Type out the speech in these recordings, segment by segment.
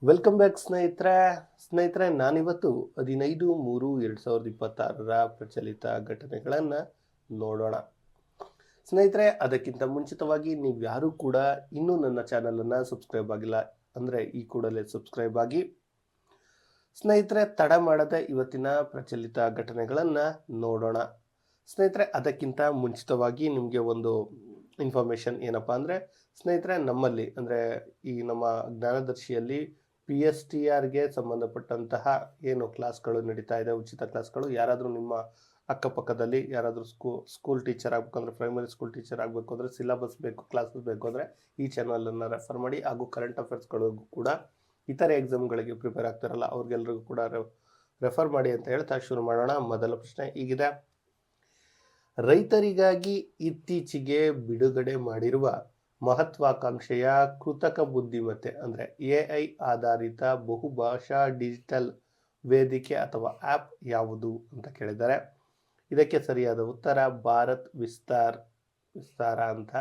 Welcome back ಸ್ನೇಹಿತರೆ ನಾನಿವತ್ತು 15/3/2026 ಪ್ರಚಲಿತ ಘಟನೆಗಳನ್ನು ನೋಡೋಣ. ಸ್ನೇಹಿತರೆ, ಅದಕ್ಕಿಂತ ಮುಂಚಿತವಾಗಿ ನೀವು ಯಾರೂ ಕೂಡ ಇನ್ನೂ ನನ್ನ ಚಾನಲನ್ನು ಸಬ್ಸ್ಕ್ರೈಬ್ ಆಗಿಲ್ಲ ಅಂದರೆ ಈ ಕೂಡಲೇ ಸಬ್ಸ್ಕ್ರೈಬ್ ಆಗಿ. ಸ್ನೇಹಿತರೆ, ತಡ ಮಾಡದೆ ಇವತ್ತಿನ ಪ್ರಚಲಿತ ಘಟನೆಗಳನ್ನು ನೋಡೋಣ. ಸ್ನೇಹಿತರೆ, ಅದಕ್ಕಿಂತ ಮುಂಚಿತವಾಗಿ ನಿಮಗೆ ಒಂದು ಇನ್ಫಾರ್ಮೇಷನ್ ಏನಪ್ಪ ಅಂದರೆ, ಸ್ನೇಹಿತರೆ, ನಮ್ಮಲ್ಲಿ ಅಂದರೆ ಈ ನಮ್ಮ ಜ್ಞಾನದರ್ಶಿಯಲ್ಲಿ PSTRಗೆ ಸಂಬಂಧಪಟ್ಟಂತಹ ಏನು ಕ್ಲಾಸ್ಗಳು ನಡೀತಾ ಇದೆ, ಉಚಿತ ಕ್ಲಾಸ್ಗಳು. ಯಾರಾದರೂ ನಿಮ್ಮ ಅಕ್ಕಪಕ್ಕದಲ್ಲಿ ಯಾರಾದರೂ ಸ್ಕೂಲ್ ಟೀಚರ್ ಆಗಬೇಕು ಅಂದರೆ, ಪ್ರೈಮರಿ ಸ್ಕೂಲ್ ಟೀಚರ್ ಆಗಬೇಕು ಅಂದರೆ, ಸಿಲೆಬಸ್ ಬೇಕು, ಕ್ಲಾಸಸ್ ಬೇಕು ಅಂದರೆ ಈ ಚಾನಲನ್ನು ರೆಫರ್ ಮಾಡಿ. ಹಾಗೂ ಕರೆಂಟ್ ಅಫೇರ್ಸ್ಗಳಿಗೂ ಕೂಡ ಇತರೆ ಎಕ್ಸಾಮ್ಗಳಿಗೆ ಪ್ರಿಪೇರ್ ಆಗ್ತಾರಲ್ಲ ಅವ್ರಿಗೆಲ್ರಿಗೂ ಕೂಡ ರೆಫರ್ ಮಾಡಿ ಅಂತ ಹೇಳ್ತಾ ಶುರು ಮಾಡೋಣ. ಮೊದಲ ಪ್ರಶ್ನೆ ಹೀಗಿದೆ: ರೈತರಿಗಾಗಿ ಇತ್ತೀಚೆಗೆ ಬಿಡುಗಡೆ ಮಾಡಿರುವ ಮಹತ್ವಾಕಾಂಕ್ಷೆಯ ಕೃತಕ ಬುದ್ಧಿಮತ್ತೆ ಅಂದರೆ AI ಆಧಾರಿತ ಬಹುಭಾಷಾ ಡಿಜಿಟಲ್ ವೇದಿಕೆ ಅಥವಾ ಆ್ಯಪ್ ಯಾವುದು ಅಂತ ಕೇಳಿದ್ದಾರೆ. ಇದಕ್ಕೆ ಸರಿಯಾದ ಉತ್ತರ ಭಾರತ್ ವಿಸ್ತಾರ ಅಂತ.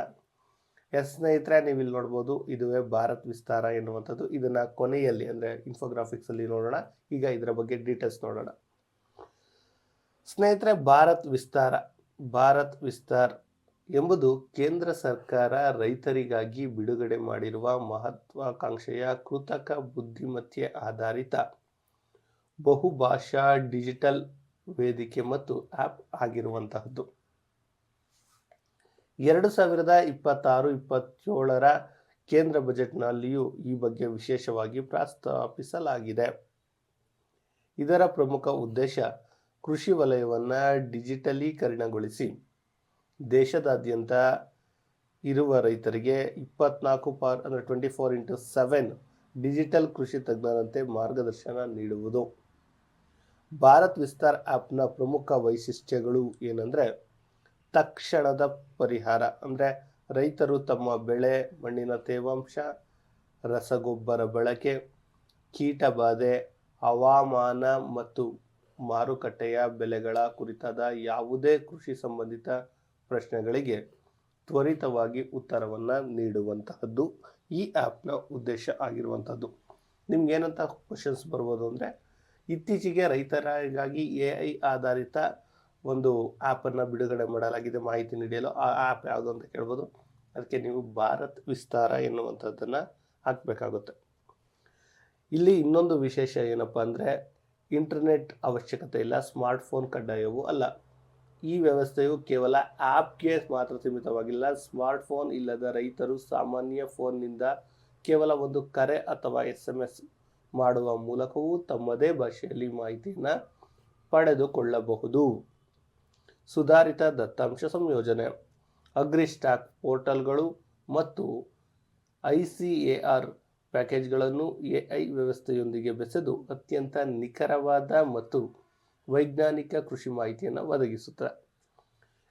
ಸ್ನೇಹಿತರೆ, ನೀವು ಇಲ್ಲಿ ನೋಡ್ಬೋದು, ಇದುವೇ ಭಾರತ್ ವಿಸ್ತಾರ ಎನ್ನುವಂಥದ್ದು. ಇದನ್ನ ಕೊನೆಯಲ್ಲಿ ಅಂದರೆ ಇನ್ಫೋಗ್ರಾಫಿಕ್ಸ್ ಅಲ್ಲಿ ನೋಡೋಣ. ಈಗ ಇದರ ಬಗ್ಗೆ ಡೀಟೇಲ್ಸ್ ನೋಡೋಣ. ಸ್ನೇಹಿತರೆ, ಭಾರತ್ ವಿಸ್ತಾರ್ ಎಂಬುದು ಕೇಂದ್ರ ಸರ್ಕಾರ ರೈತರಿಗಾಗಿ ಬಿಡುಗಡೆ ಮಾಡಿರುವ ಮಹತ್ವಾಕಾಂಕ್ಷೆಯ ಕೃತಕ ಬುದ್ಧಿಮತ್ತೆ ಆಧಾರಿತ ಬಹುಭಾಷಾ ಡಿಜಿಟಲ್ ವೇದಿಕೆ ಮತ್ತು ಆ್ಯಪ್ ಆಗಿರುವಂತಹದ್ದು. 2026-27 ಕೇಂದ್ರ ಬಜೆಟ್ನಲ್ಲಿಯೂ ಈ ಬಗ್ಗೆ ವಿಶೇಷವಾಗಿ ಪ್ರಸ್ತಾಪಿಸಲಾಗಿದೆ. ಇದರ ಪ್ರಮುಖ ಉದ್ದೇಶ ಕೃಷಿ ವಲಯವನ್ನು ಡಿಜಿಟಲೀಕರಣಗೊಳಿಸಿ ದೇಶದಾದ್ಯಂತ ಇರುವ ರೈತರಿಗೆ 24/7 ಡಿಜಿಟಲ್ ಕೃಷಿ ತಜ್ಞರಂತೆ ಮಾರ್ಗದರ್ಶನ ನೀಡುವುದು. ಭಾರತ್ ವಿಸ್ತಾರ್ ಆ್ಯಪ್ನ ಪ್ರಮುಖ ವೈಶಿಷ್ಟ್ಯಗಳು ಏನಂದರೆ, ತಕ್ಷಣದ ಪರಿಹಾರ ಅಂದರೆ ರೈತರು ತಮ್ಮ ಬೆಳೆ, ಮಣ್ಣಿನ ತೇವಾಂಶ, ರಸಗೊಬ್ಬರ ಬಳಕೆ, ಕೀಟಬಾಧೆ, ಹವಾಮಾನ ಮತ್ತು ಮಾರುಕಟ್ಟೆಯ ಬೆಲೆಗಳ ಕುರಿತಾದ ಯಾವುದೇ ಕೃಷಿ ಸಂಬಂಧಿತ ಪ್ರಶ್ನೆಗಳಿಗೆ ತ್ವರಿತವಾಗಿ ಉತ್ತರವನ್ನು ನೀಡುವಂತಹದ್ದು ಈ ಆ್ಯಪ್ನ ಉದ್ದೇಶ ಆಗಿರುವಂಥದ್ದು. ನಿಮ್ಗೆ ಏನಂತ ಕ್ವಶನ್ಸ್ ಬರ್ಬೋದು ಅಂದರೆ, ಇತ್ತೀಚೆಗೆ ರೈತರಿಗಾಗಿ AI ಆಧಾರಿತ ಒಂದು ಆ್ಯಪನ್ನು ಬಿಡುಗಡೆ ಮಾಡಲಾಗಿದೆ ಮಾಹಿತಿ ನೀಡಲು. ಆ ಆ್ಯಪ್ ಯಾವುದು ಅಂತ ಕೇಳ್ಬೋದು. ಅದಕ್ಕೆ ನೀವು ಭಾರತ್ ವಿಸ್ತಾರ ಎನ್ನುವಂಥದ್ದನ್ನು ಹಾಕಬೇಕಾಗುತ್ತೆ. ಇಲ್ಲಿ ಇನ್ನೊಂದು ವಿಶೇಷ ಏನಪ್ಪ ಅಂದರೆ, ಇಂಟರ್ನೆಟ್ ಅವಶ್ಯಕತೆ ಇಲ್ಲ, ಸ್ಮಾರ್ಟ್ಫೋನ್ ಕಡ್ಡಾಯವೂ ಅಲ್ಲ. ಈ ವ್ಯವಸ್ಥೆಯು ಕೇವಲ ಆ್ಯಪ್ಗೆ ಮಾತ್ರ ಸೀಮಿತವಾಗಿಲ್ಲ. ಸ್ಮಾರ್ಟ್ಫೋನ್ ಇಲ್ಲದ ರೈತರು ಸಾಮಾನ್ಯ ಫೋನ್ನಿಂದ ಕೇವಲ ಒಂದು ಕರೆ ಅಥವಾ SMS ಮಾಡುವ ಮೂಲಕವೂ ತಮ್ಮದೇ ಭಾಷೆಯಲ್ಲಿ ಮಾಹಿತಿಯನ್ನು ಪಡೆದುಕೊಳ್ಳಬಹುದು. ಸುಧಾರಿತ ದತ್ತಾಂಶ ಸಂಯೋಜನೆ, ಅಗ್ರಿಸ್ಟಾಕ್ ಪೋರ್ಟಲ್ಗಳು ಮತ್ತು ICAR ಪ್ಯಾಕೇಜ್ಗಳನ್ನು AI ವ್ಯವಸ್ಥೆಯೊಂದಿಗೆ ಬೆಸೆದು ಅತ್ಯಂತ ನಿಖರವಾದ ಮತ್ತು ವೈಜ್ಞಾನಿಕ ಕೃಷಿ ಮಾಹಿತಿಯನ್ನು ಒದಗಿಸುತ್ತದೆ.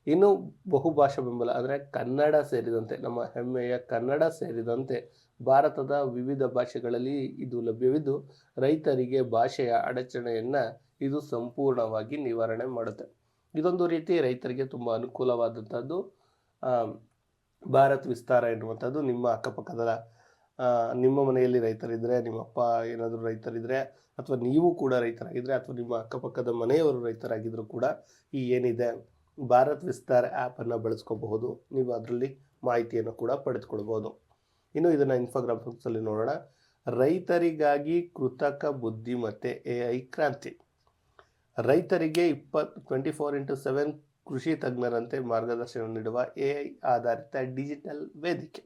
ಇನ್ನು ಬಹುಭಾಷಾ ಬೆಂಬಲ ಅಂದರೆ ಕನ್ನಡ ಸೇರಿದಂತೆ, ನಮ್ಮ ಹೆಮ್ಮೆಯ ಕನ್ನಡ ಸೇರಿದಂತೆ ಭಾರತದ ವಿವಿಧ ಭಾಷೆಗಳಲ್ಲಿ ಇದು ಲಭ್ಯವಿದ್ದು, ರೈತರಿಗೆ ಭಾಷೆಯ ಅಡಚಣೆಯನ್ನು ಇದು ಸಂಪೂರ್ಣವಾಗಿ ನಿವಾರಣೆ ಮಾಡುತ್ತೆ. ಇದೊಂದು ರೀತಿ ರೈತರಿಗೆ ತುಂಬ ಅನುಕೂಲವಾದಂಥದ್ದು ಭಾರತ್ ವಿಸ್ತಾರ ಎನ್ನುವಂಥದ್ದು. ನಿಮ್ಮ ಅಕ್ಕಪಕ್ಕದ ನಿಮ್ಮ ಮನೆಯಲ್ಲಿ ರೈತರಿದ್ದರೆ, ನಿಮ್ಮಪ್ಪ ಏನಾದರೂ ರೈತರಿದ್ದರೆ, ಅಥವಾ ನೀವು ಕೂಡ ರೈತರಾಗಿದ್ದರೆ, ಅಥವಾ ನಿಮ್ಮ ಅಕ್ಕಪಕ್ಕದ ಮನೆಯವರು ರೈತರಾಗಿದ್ದರೂ ಕೂಡ ಈ ಏನಿದೆ ಭಾರತ್ ವಿಸ್ತಾರ ಆ್ಯಪನ್ನು ಬಳಸ್ಕೋಬಹುದು. ನೀವು ಅದರಲ್ಲಿ ಮಾಹಿತಿಯನ್ನು ಕೂಡ ಪಡೆದುಕೊಳ್ಬೋದು. ಇನ್ನು ಇದನ್ನು ಇನ್ಫೋಗ್ರಾಫಿಕ್ಸಲ್ಲಿ ನೋಡೋಣ. ರೈತರಿಗಾಗಿ ಕೃತಕ ಬುದ್ಧಿಮತ್ತೆ AI ಕ್ರಾಂತಿ. ರೈತರಿಗೆ 24/7 ಕೃಷಿ ತಜ್ಞರಂತೆ ಮಾರ್ಗದರ್ಶನ ನೀಡುವ AI ಆಧಾರಿತ ಡಿಜಿಟಲ್ ವೇದಿಕೆ.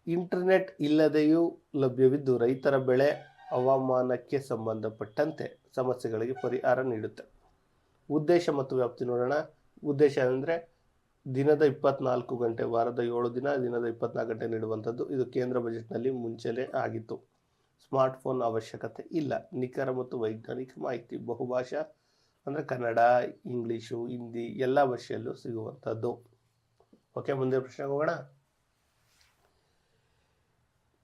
ಇಂಟರ್ನೆಟ್ ಇಲ್ಲದೆಯೂ ಲಭ್ಯವಿದ್ದು ರೈತರ ಬೆಳೆ, ಹವಾಮಾನಕ್ಕೆ ಸಂಬಂಧಪಟ್ಟಂತೆ ಸಮಸ್ಯೆಗಳಿಗೆ ಪರಿಹಾರ ನೀಡುತ್ತೆ. ಉದ್ದೇಶ ಮತ್ತು ವ್ಯಾಪ್ತಿ ನೋಡೋಣ. ಉದ್ದೇಶ ಅಂದರೆ ದಿನದ 24 ಗಂಟೆ, ವಾರದ 7 ದಿನ, ದಿನದ 24 ಗಂಟೆ ನೀಡುವಂಥದ್ದು. ಇದು ಕೇಂದ್ರ ಬಜೆಟ್ನಲ್ಲಿ ಮುಂಚೆನೇ ಆಗಿತ್ತು. ಸ್ಮಾರ್ಟ್ಫೋನ್ ಅವಶ್ಯಕತೆ ಇಲ್ಲ. ನಿಖರ ಮತ್ತು ವೈಜ್ಞಾನಿಕ ಮಾಹಿತಿ. ಬಹುಭಾಷಾ ಅಂದರೆ ಕನ್ನಡ, ಇಂಗ್ಲೀಷು, ಹಿಂದಿ ಎಲ್ಲ ಭಾಷೆಯಲ್ಲೂ ಸಿಗುವಂಥದ್ದು. ಓಕೆ, ಮುಂದೆ ಪ್ರಶ್ನೆಗೆ ಹೋಗೋಣ.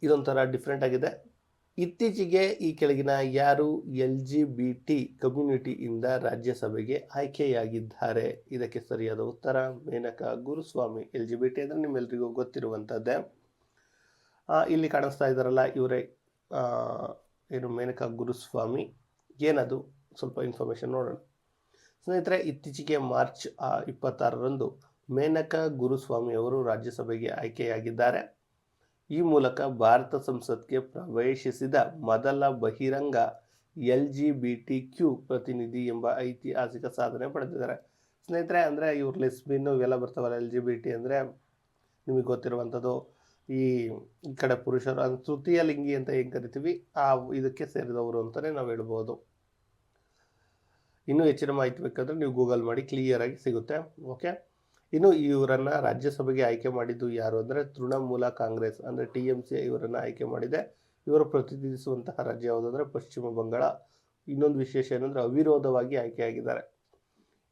ಇದೊಂಥರ ಡಿಫ್ರೆಂಟ್ ಆಗಿದೆ. ಇತ್ತೀಚೆಗೆ ಈ ಕೆಳಗಿನ ಯಾರು LGBT ಕಮ್ಯುನಿಟಿಯಿಂದ ರಾಜ್ಯಸಭೆಗೆ ಆಯ್ಕೆಯಾಗಿದ್ದಾರೆ? ಇದಕ್ಕೆ ಸರಿಯಾದ ಉತ್ತರ ಮೇನಕಾ ಗುರುಸ್ವಾಮಿ. LGBT ಅಂದರೆ ನಿಮ್ಮೆಲ್ಲರಿಗೂ ಗೊತ್ತಿರುವಂಥದ್ದೇ. ಇಲ್ಲಿ ಕಾಣಿಸ್ತಾ ಇದ್ದಾರಲ್ಲ ಇವರೇ ಏನು ಮೇನಕಾ ಗುರುಸ್ವಾಮಿ. ಏನದು ಸ್ವಲ್ಪ ಇನ್ಫಾರ್ಮೇಷನ್ ನೋಡೋಣ. ಸ್ನೇಹಿತರೆ, ಇತ್ತೀಚೆಗೆ ಮಾರ್ಚ್ 26ರಂದು ಮೇನಕಾ ಗುರುಸ್ವಾಮಿ ಅವರು ರಾಜ್ಯಸಭೆಗೆ ಆಯ್ಕೆಯಾಗಿದ್ದಾರೆ. ಈ ಮೂಲಕ ಭಾರತ ಸಂಸತ್ಗೆ ಪ್ರವೇಶಿಸಿದ ಮೊದಲ ಬಹಿರಂಗ LGBTQ ಪ್ರತಿನಿಧಿ ಎಂಬ ಐತಿಹಾಸಿಕ ಸಾಧನೆ ಪಡೆದಿದ್ದಾರೆ. ಸ್ನೇಹಿತರೆ, ಅಂದರೆ ಇವ್ರು ಲೆಸ್ಬಿನ್ ಇವೆಲ್ಲ ಬರ್ತಾವಲ್ಲ, LGBT ಅಂದರೆ ನಿಮಗೆ ಗೊತ್ತಿರುವಂಥದ್ದು. ಈ ಕಡೆ ಪುರುಷರು ತೃತೀಯ ಲಿಂಗಿ ಅಂತ ಏನು ಕರಿತೀವಿ, ಇದಕ್ಕೆ ಸೇರಿದವರು ಅಂತಲೇ ನಾವು ಹೇಳ್ಬೋದು. ಇನ್ನೂ ಹೆಚ್ಚಿನ ಮಾಹಿತಿ ಬೇಕಾದರೆ ನೀವು ಗೂಗಲ್ ಮಾಡಿ, ಕ್ಲಿಯರ್ ಆಗಿ ಸಿಗುತ್ತೆ. ಓಕೆ, ಇನ್ನು ಇವರನ್ನು ರಾಜ್ಯಸಭೆಗೆ ಆಯ್ಕೆ ಮಾಡಿದ್ದು ಯಾರು ಅಂದರೆ ತೃಣಮೂಲ ಕಾಂಗ್ರೆಸ್ ಅಂದರೆ TMC ಇವರನ್ನು ಆಯ್ಕೆ ಮಾಡಿದೆ. ಇವರು ಪ್ರತಿನಿಧಿಸುವಂತಹ ರಾಜ್ಯ ಯಾವುದಂದರೆ ಪಶ್ಚಿಮ ಬಂಗಾಳ. ಇನ್ನೊಂದು ವಿಶೇಷ ಏನಂದರೆ ಅವಿರೋಧವಾಗಿ ಆಯ್ಕೆಯಾಗಿದ್ದಾರೆ.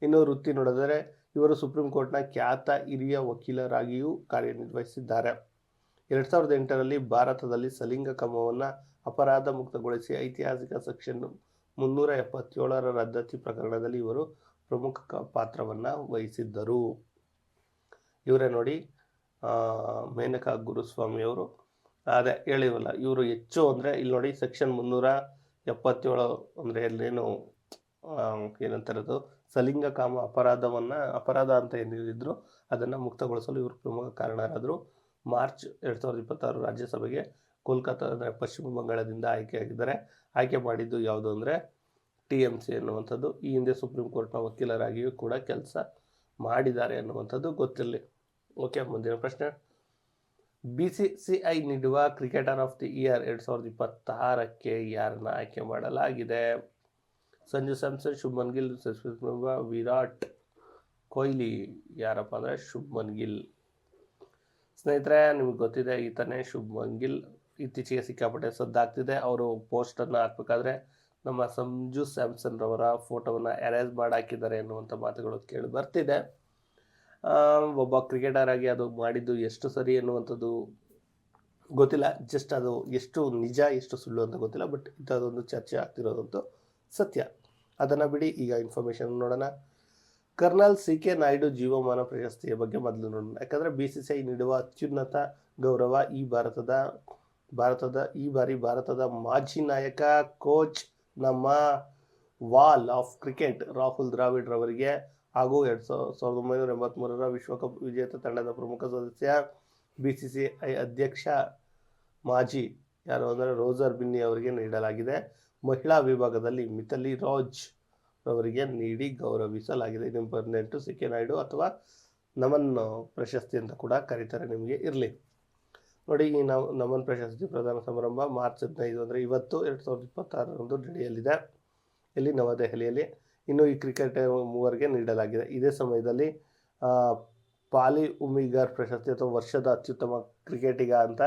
ಇನ್ನು ವೃತ್ತಿ ನೋಡಿದರೆ ಇವರು ಸುಪ್ರೀಂ ಕೋರ್ಟ್ನ ಖ್ಯಾತ ಹಿರಿಯ ವಕೀಲರಾಗಿಯೂ ಕಾರ್ಯನಿರ್ವಹಿಸಿದ್ದಾರೆ. 2008ರಲ್ಲಿ ಭಾರತದಲ್ಲಿ ಸಲಿಂಗಕಾಮವನ್ನು ಅಪರಾಧ ಮುಕ್ತಗೊಳಿಸಿ ಐತಿಹಾಸಿಕ ಸೆಕ್ಷನ್ 377ರ ರದ್ದತಿ ಪ್ರಕರಣದಲ್ಲಿ ಇವರು ಪ್ರಮುಖ ಪಾತ್ರವನ್ನು ವಹಿಸಿದ್ದರು. ಇವರೇ ನೋಡಿ ಮೇನಕಾ ಗುರುಸ್ವಾಮಿ ಅವರು. ಅದೇ ಹೇಳಿವಲ್ಲ, ಇವರು ಹೆಚ್ಚು ಅಂದರೆ ಇಲ್ಲಿ ನೋಡಿ ಸೆಕ್ಷನ್ 377 ಅಂದರೆ ಎಲ್ಲೇನು ಏನಂತಾರದು ಸಲಿಂಗಕಾಮ ಅಪರಾಧ ಅಂತ ಏನಿದ್ರು ಅದನ್ನು ಮುಕ್ತಗೊಳಿಸಲು ಇವರು ಪ್ರಮುಖ ಕಾರಣರಾದರು. ಮಾರ್ಚ್ 2026 ರಾಜ್ಯಸಭೆಗೆ ಕೋಲ್ಕತ್ತಾ ಅಂದರೆ ಪಶ್ಚಿಮ ಬಂಗಾಳದಿಂದ ಆಯ್ಕೆಯಾಗಿದ್ದಾರೆ. ಆಯ್ಕೆ ಮಾಡಿದ್ದು ಯಾವುದು ಅಂದರೆ TMC ಅನ್ನುವಂಥದ್ದು. ಈ ಹಿಂದೆ ಸುಪ್ರೀಂ ಕೋರ್ಟ್ನ ವಕೀಲರಾಗಿಯೂ ಕೂಡ ಕೆಲಸ ಮಾಡಿದ್ದಾರೆ ಅನ್ನುವಂಥದ್ದು ಗೊತ್ತಿರಲಿ. ಓಕೆ, ಮುಂದಿನ ಪ್ರಶ್ನೆ. BCCI ನೀಡುವ ಕ್ರಿಕೆಟರ್ ಆಫ್ ದಿ ಇಯರ್ 2026ಕ್ಕೆ ಯಾರನ್ನ ಆಯ್ಕೆ ಮಾಡಲಾಗಿದೆ? ಸಂಜು ಸ್ಯಾಮ್ಸನ್, ಶುಭ್ಮನ್ ಗಿಲ್, ವಿರಾಟ್ ಕೊಹ್ಲಿ. ಯಾರಪ್ಪ ಅಂದರೆ ಶುಭ್ಮನ್ ಗಿಲ್. ಸ್ನೇಹಿತರೆ, ನಿಮಗೆ ಗೊತ್ತಿದೆ ಈತನೇ ಶುಭ್ಮನ್ ಗಿಲ್. ಇತ್ತೀಚೆಗೆ ಸಿಕ್ಕಾಪಟ್ಟೆ ಸದ್ದಾಗ್ತಿದೆ. ಅವರು ಪೋಸ್ಟನ್ನು ಹಾಕಬೇಕಾದ್ರೆ ನಮ್ಮ ಸಂಜು ಸ್ಯಾಮ್ಸನ್ ರವರ ಫೋಟೋವನ್ನು ಎರೇಸ್ ಮಾಡಿ ಹಾಕಿದ್ದಾರೆ ಎನ್ನುವಂಥ ಮಾತುಗಳು ಕೇಳಿ ಬರ್ತಿದೆ. ಒಬ್ಬ ಕ್ರಿಕೆಟರ್ ಆಗಿ ಅದು ಮಾಡಿದ್ದು ಎಷ್ಟು ಸರಿ ಎನ್ನುವಂಥದ್ದು ಗೊತ್ತಿಲ್ಲ. ಜಸ್ಟ್ ಅದು ಎಷ್ಟು ನಿಜ ಎಷ್ಟು ಸುಳ್ಳು ಅಂತ ಗೊತ್ತಿಲ್ಲ. ಬಟ್ ಇಂಥದ್ದೊಂದು ಚರ್ಚೆ ಆಗ್ತಿರೋದಂತೂ ಸತ್ಯ. ಅದನ್ನು ಬಿಡಿ, ಈಗ ಇನ್ಫಾರ್ಮೇಷನ್ ನೋಡೋಣ. ಕರ್ನಲ್ CK ನಾಯ್ಡು ಜೀವಮಾನ ಪ್ರಶಸ್ತಿಯ ಬಗ್ಗೆ ಮೊದಲು ನೋಡೋಣ. ಯಾಕಂದರೆ BCCI ನೀಡುವ ಅತ್ಯುನ್ನತ ಗೌರವ ಈ ಬಾರಿ ಭಾರತದ ಮಾಜಿ ನಾಯಕ, ಕೋಚ್, ನಮ್ಮ wall of cricket Rahul Dravid ರವರಿಗೆ ಹಾಗೂ 1983ರ ವಿಶ್ವಕಪ್ ವಿಜೇತ ತಂಡದ ಪ್ರಮುಖ ಸದಸ್ಯ, BCCI ಅಧ್ಯಕ್ಷ ಮಾಜಿ ಯಾರು ಅಂದರೆ ರೋಜರ್ ಬಿನ್ನಿ ಅವರಿಗೆ ನೀಡಲಾಗಿದೆ. ಮಹಿಳಾ ವಿಭಾಗದಲ್ಲಿ ಮಿಥಾಲಿ ರಾಜ್ ಅವರಿಗೆ ನೀಡಿ ಗೌರವಿಸಲಾಗಿದೆ. ಇದನ್ನು ಪರ್ಮನೆಂಟು CK ನಾಯ್ಡು ಅಥವಾ ನಮನ್ ಪ್ರಶಸ್ತಿ ಅಂತ ಕೂಡ ಕರೀತಾರೆ. ನಿಮಗೆ ಇರಲಿ ನೋಡಿ, ಈ ನಮನ್ ಪ್ರಶಸ್ತಿ ಪ್ರದಾನ ಸಮಾರಂಭ ಮಾರ್ಚ್ 15 ಅಂದರೆ ಇವತ್ತು 2026ರಂದು ನಡೆಯಲಿದೆ. ಇಲ್ಲಿ ನವದೆಹಲಿಯಲ್ಲಿ. ಇನ್ನು ಈ ಕ್ರಿಕೆಟ್ ಮೂವರಿಗೆ ನೀಡಲಾಗಿದೆ. ಇದೇ ಸಮಯದಲ್ಲಿ ಪಾಲಿ ಉಮಿಗರ್ ಪ್ರಶಸ್ತಿ ಅಥವಾ ವರ್ಷದ ಅತ್ಯುತ್ತಮ ಕ್ರಿಕೆಟಿಗ ಅಂತ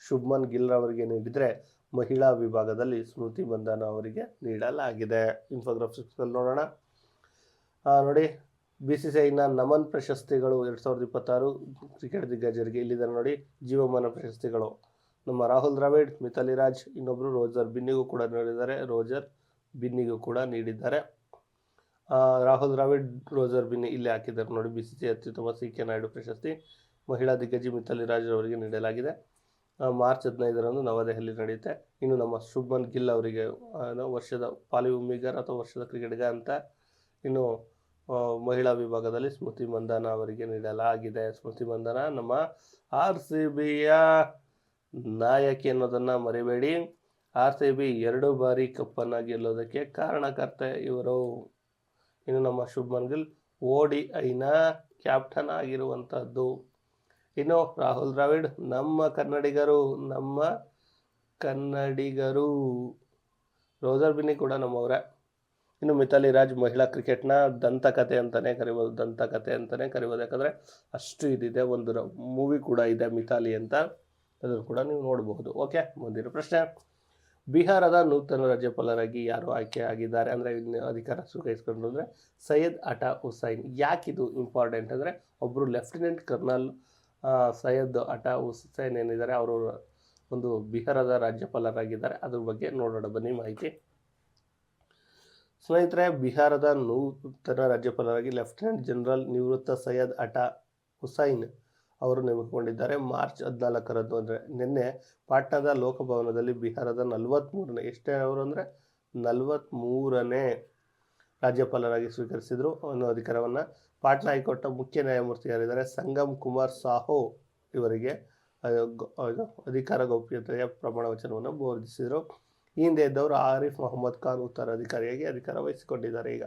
ಶುಭ್ಮನ್ ಗಿಲ್ ಅವರಿಗೆ ನೀಡಿದರೆ, ಮಹಿಳಾ ವಿಭಾಗದಲ್ಲಿ ಸ್ಮೃತಿ ಮಂದಾನ ಅವರಿಗೆ ನೀಡಲಾಗಿದೆ. ಇನ್ಫೋಗ್ರಾಫಿಕ್ಸಲ್ಲಿ ನೋಡೋಣ. ನೋಡಿ, BCCIನ ನಮನ್ ಪ್ರಶಸ್ತಿಗಳು 2026 ಕ್ರಿಕೆಟ್ ದಿಗ್ಗಜರಿಗೆ ಇಲ್ಲಿದೆ ನೋಡಿ. ಜೀವಮಾನ ಪ್ರಶಸ್ತಿಗಳು ನಮ್ಮ ರಾಹುಲ್ ದ್ರಾವಿಡ್, ಮಿಥಾಲಿ ರಾಜ್, ಇನ್ನೊಬ್ಬರು ರೋಜರ್ ಬಿನ್ನಿಗೂ ಕೂಡ ನೀಡಿದ್ದಾರೆ. ರಾಹುಲ್ ದ್ರಾವಿಡ್, ರೋಜರ್ ಬಿನ್ನಿ ಇಲ್ಲಿ ಹಾಕಿದ್ದಾರೆ ನೋಡಿ. BCCI ಅತ್ಯುತ್ತಮ CK ನಾಯ್ಡು ಪ್ರಶಸ್ತಿ ಮಹಿಳಾ ದಿಗ್ಗಜಿ ಮಿಥಾಲಿ ರಾಜ್ ಅವರಿಗೆ ನೀಡಲಾಗಿದೆ. ಮಾರ್ಚ್ 15ರಂದು ನವದೆಹಲಿ ನಡೆಯುತ್ತೆ. ಇನ್ನು ನಮ್ಮ ಶುಭ್ಮನ್ ಗಿಲ್ ಅವರಿಗೆ ವರ್ಷದ ಪಾಲಿ ಉಮಿಗರ್ ಅಥವಾ ವರ್ಷದ ಕ್ರಿಕೆಟಿಗ ಅಂತ, ಇನ್ನು ಮಹಿಳಾ ವಿಭಾಗದಲ್ಲಿ ಸ್ಮೃತಿ ಮಂದಾನ ಅವರಿಗೆ ನೀಡಲಾಗಿದೆ. ಸ್ಮೃತಿ ಮಂದಾನ ನಮ್ಮ RCBಯ ನಾಯಕಿ ಅನ್ನೋದನ್ನು ಮರಿಬೇಡಿ. RCB 2 ಬಾರಿ ಕಪ್ಪನ್ನು ಗೆಲ್ಲೋದಕ್ಕೆ ಕಾರಣಕರ್ತೆ ಇವರು. ಇನ್ನು ನಮ್ಮ ಶುಭ್ಮನ್ ಗಿಲ್ ODIನ ಕ್ಯಾಪ್ಟನ್ ಆಗಿರುವಂಥದ್ದು. ಇನ್ನು ರಾಹುಲ್ ದ್ರಾವಿಡ್ ನಮ್ಮ ಕನ್ನಡಿಗರು. ರೋಜರ್ ಬಿನ್ನಿ ಕೂಡ ನಮ್ಮವರೇ. ಇನ್ನು ಮಿಥಾಲಿ ರಾಜ್ ಮಹಿಳಾ ಕ್ರಿಕೆಟ್ನ ದಂತಕಥೆ ಅಂತಲೇ ಕರಿಬೋದು. ಯಾಕಂದರೆ ಅಷ್ಟು ಇದಿದೆ. ಒಂದು ಮೂವಿ ಕೂಡ ಇದೆ ಮಿಥಾಲಿ ಅಂತ, ಅದನ್ನು ಕೂಡ ನೀವು ನೋಡಬಹುದು. ಓಕೆ, ಮುಂದಿನ ಪ್ರಶ್ನೆ. ಬಿಹಾರದ ನೂತನ ರಾಜ್ಯಪಾಲರಾಗಿ ಯಾರು ಆಯ್ಕೆ ಆಗಿದ್ದಾರೆ ಅಂದರೆ ಅಧಿಕಾರ ಸ್ವೀಕರಿಸಿಕೊಂಡು ಅಂದರೆ ಸೈಯದ್ ಅಟಾ ಹುಸೈನ್. ಯಾಕಿದು ಇಂಪಾರ್ಟೆಂಟ್ ಅಂದರೆ, ಒಬ್ಬರು ಲೆಫ್ಟಿನೆಂಟ್ ಕರ್ನಲ್ ಸೈಯದ್ ಅಟಾ ಹುಸೈನ್ ಏನಿದ್ದಾರೆ ಅವರು ಒಂದು ಬಿಹಾರದ ರಾಜ್ಯಪಾಲರಾಗಿದ್ದಾರೆ. ಅದ್ರ ಬಗ್ಗೆ ನೋಡೋಣ ಬನ್ನಿ ಮಾಹಿತಿ. ಸ್ನೇಹಿತರೆ, ಬಿಹಾರದ ನೂತನ ರಾಜ್ಯಪಾಲರಾಗಿ ಲೆಫ್ಟಿನೆಂಟ್ ಜನರಲ್ ನಿವೃತ್ತ ಸೈಯದ್ ಅಟಾ ಹುಸೈನ್ ಅವರು ನೇಮಕಗೊಂಡಿದ್ದಾರೆ. ಮಾರ್ಚ್ 14ರಂದು ಅಂದರೆ ನಿನ್ನೆ ಪಾಟ್ನಾದ ಲೋಕಭವನದಲ್ಲಿ ಬಿಹಾರದ 43ನೇ ಎಷ್ಟೇ ಅವರು ಅಂದರೆ 43ನೇ ರಾಜ್ಯಪಾಲರಾಗಿ ಸ್ವೀಕರಿಸಿದರು ಅನ್ನೋ ಅಧಿಕಾರವನ್ನು. ಪಾಟ್ನಾ ಹೈಕೋರ್ಟ್ನ ಮುಖ್ಯ ನ್ಯಾಯಮೂರ್ತಿ ಯಾರಿದ್ದಾರೆ, ಸಂಗಮ್ ಕುಮಾರ್ ಸಾಹೋ ಇವರಿಗೆ ಅಧಿಕಾರ ಗೌಪ್ಯತೆಯ ಪ್ರಮಾಣ ವಚನವನ್ನು ಬೋಧಿಸಿದರು. ಈ ಹಿಂದೆ ಇದ್ದವರು ಆರಿಫ್ ಮೊಹಮ್ಮದ್ ಖಾನ್ ಉತ್ತರಾಧಿಕಾರಿಯಾಗಿ ಅಧಿಕಾರ ವಹಿಸಿಕೊಂಡಿದ್ದಾರೆ. ಈಗ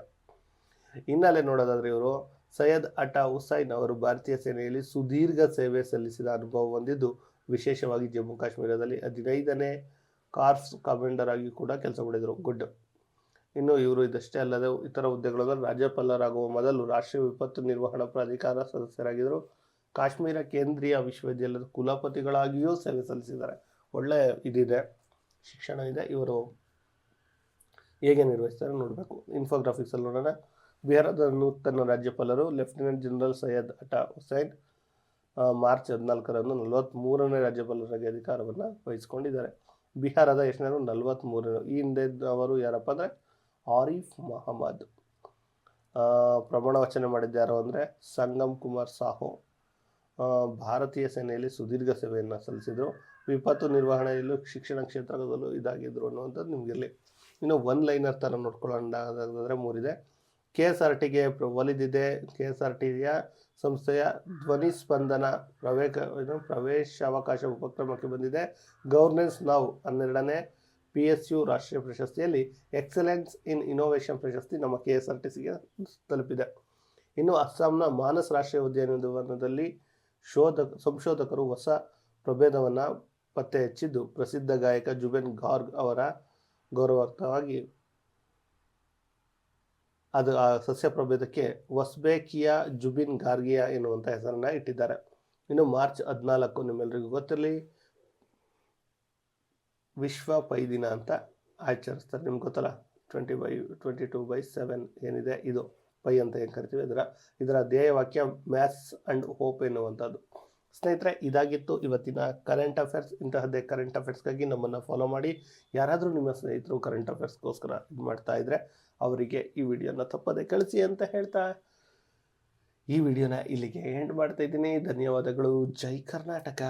ಹಿನ್ನೆಲೆ ನೋಡೋದಾದ್ರೆ ಇವರು ಸೈಯದ್ ಅಟಾ ಹುಸೈನ್ ಅವರು ಭಾರತೀಯ ಸೇನೆಯಲ್ಲಿ ಸುದೀರ್ಘ ಸೇವೆ ಸಲ್ಲಿಸಿದ ಅನುಭವ ಹೊಂದಿದ್ದು, ವಿಶೇಷವಾಗಿ ಜಮ್ಮು ಕಾಶ್ಮೀರದಲ್ಲಿ 15ನೇ ಕಾರ್ಪ್ಸ್ ಕಮಾಂಡರ್ ಆಗಿ ಕೂಡ ಕೆಲಸ ಮಾಡಿದರು. ಗುಡ್. ಇನ್ನು ಇವರು ಇದಷ್ಟೇ ಅಲ್ಲದೆ ಇತರ ಹುದ್ದೆಗಳನ್ನು ರಾಜ್ಯಪಾಲರಾಗುವ ಮೊದಲು ರಾಷ್ಟ್ರೀಯ ವಿಪತ್ತು ನಿರ್ವಹಣಾ ಪ್ರಾಧಿಕಾರ ಸದಸ್ಯರಾಗಿದ್ದರು. ಕಾಶ್ಮೀರ ಕೇಂದ್ರೀಯ ವಿಶ್ವವಿದ್ಯಾಲಯದ ಕುಲಪತಿಗಳಾಗಿಯೂ ಸೇವೆ ಸಲ್ಲಿಸಿದ್ದಾರೆ. ಒಳ್ಳೆ ಇದಿದೆ, ಶಿಕ್ಷಣ ಇದೆ. ಇವರು ಹೇಗೆ ನಿರ್ವಹಿಸ್ತಾರೆ ನೋಡಬೇಕು. ಇನ್ಫೋಗ್ರಾಫಿಕ್ಸ್ ಅಲ್ಲಿ ನೋಡೋಣ. ಬಿಹಾರದ ನೂತನ ರಾಜ್ಯಪಾಲರು lieutenant general Syed Ata Hussain March 14ರಂದು 43ನೇ ರಾಜ್ಯಪಾಲರಾಗಿ ಅಧಿಕಾರವನ್ನು ವಹಿಸಿಕೊಂಡಿದ್ದಾರೆ. ಬಿಹಾರದ ಎಷ್ಟನೇರು 43ನೇ. ಈ ಹಿಂದೆ ಅವರು ಯಾರಪ್ಪ ಅಂದರೆ ಆರಿಫ್ ಮೊಹಮ್ಮದ್. ಪ್ರಮಾಣ ವಚನ ಮಾಡಿದ್ಯಾರು ಅಂದರೆ ಸಂಗಮ್ ಕುಮಾರ್ ಸಾಹೋ. ಭಾರತೀಯ ಸೇನೆಯಲ್ಲಿ ಸುದೀರ್ಘ ಸೇವೆಯನ್ನು ಸಲ್ಲಿಸಿದರು. ವಿಪತ್ತು ನಿರ್ವಹಣೆಯಲ್ಲೂ ಶಿಕ್ಷಣ ಕ್ಷೇತ್ರದಲ್ಲೂ ಇದಾಗಿದ್ರು ಅನ್ನುವಂಥದ್ದು ನಿಮಗಿರಲಿ. ಇನ್ನು ಒನ್ ಲೈನರ್ ಥರ ನೋಡ್ಕೊಳ್ಳೋದಾದರೆ 3 KSRTಗೆ ಒಲಿದಿದೆ. KSRTಯ ಸಂಸ್ಥೆಯ ಧ್ವನಿ ಸ್ಪಂದನ ಪ್ರವೇಶಾವಕಾಶ ಉಪಕ್ರಮಕ್ಕೆ ಬಂದಿದೆ. ಗವರ್ನೆನ್ಸ್ ನಾವು 12ನೇ PSU ರಾಷ್ಟ್ರೀಯ ಪ್ರಶಸ್ತಿಯಲ್ಲಿ ಎಕ್ಸಲೆನ್ಸ್ ಇನ್ ಇನೋವೇಷನ್ ಪ್ರಶಸ್ತಿ ನಮ್ಮ KSRTCಗೆ ತಲುಪಿದೆ. ಇನ್ನು ಅಸ್ಸಾಂನ ಮಾನಸ್ ರಾಷ್ಟ್ರೀಯ ಉದ್ಯಾನವನದಲ್ಲಿ ಸಂಶೋಧಕರು ಹೊಸ ಪ್ರಭೇದವನ್ನು ಪತ್ತೆ ಹಚ್ಚಿದ್ದು, ಪ್ರಸಿದ್ಧ ಗಾಯಕ ಜುಬೇನ್ ಗಾರ್ಗ್ ಅವರ ಗೌರವಾರ್ಥವಾಗಿ ಅದು ಆ ಸಸ್ಯ ಪ್ರಭೇದಕ್ಕೆ ವಸ್ಬೇಕಿಯಾ ಜುಬಿನ್ ಗಾರ್ಗಿಯಾ ಎನ್ನುವಂಥ ಹೆಸರನ್ನು ಇಟ್ಟಿದ್ದಾರೆ. ಇನ್ನು ಮಾರ್ಚ್ 14 ನಿಮ್ಮೆಲ್ಲರಿಗೂ ಗೊತ್ತಿರಲಿ ವಿಶ್ವ ಪೈ ದಿನ ಅಂತ ಆಚರಿಸ್ತಾರೆ. ನಿಮ್ಗೆ ಗೊತ್ತಲ್ಲ, 22/7 ಏನಿದೆ ಇದು ಪೈ ಅಂತ ಏನು ಕರಿತೀವಿ. ಇದರ ಧ್ಯೇಯವಾಕ್ಯ ಮ್ಯಾಥ್ಸ್ ಆ್ಯಂಡ್ ಹೋಪ್ ಎನ್ನುವಂಥದ್ದು. ಸ್ನೇಹಿತರೆ, ಇದಾಗಿತ್ತು ಇವತ್ತಿನ ಕರೆಂಟ್ ಅಫೇರ್ಸ್. ಇಂತಹದ್ದೇ ಕರೆಂಟ್ ಅಫೇರ್ಸ್ಗಾಗಿ ನಮ್ಮನ್ನು ಫಾಲೋ ಮಾಡಿ. ಯಾರಾದರೂ ನಿಮ್ಮ ಸ್ನೇಹಿತರು ಕರೆಂಟ್ ಅಫೇರ್ಸ್ಗೋಸ್ಕರ ಇದು ಮಾಡ್ತಾ ಇದ್ದರೆ ಅವರಿಗೆ ಈ ವಿಡಿಯೋನ ತಪ್ಪದೆ ಕಳಿಸಿ ಅಂತ ಹೇಳ್ತಾ ಈ ವಿಡಿಯೋನ ಇಲ್ಲಿಗೆ ಎಂಡ್ ಮಾಡ್ತಾ ಇದ್ದೀನಿ. ಧನ್ಯವಾದಗಳು. ಜೈ ಕರ್ನಾಟಕ.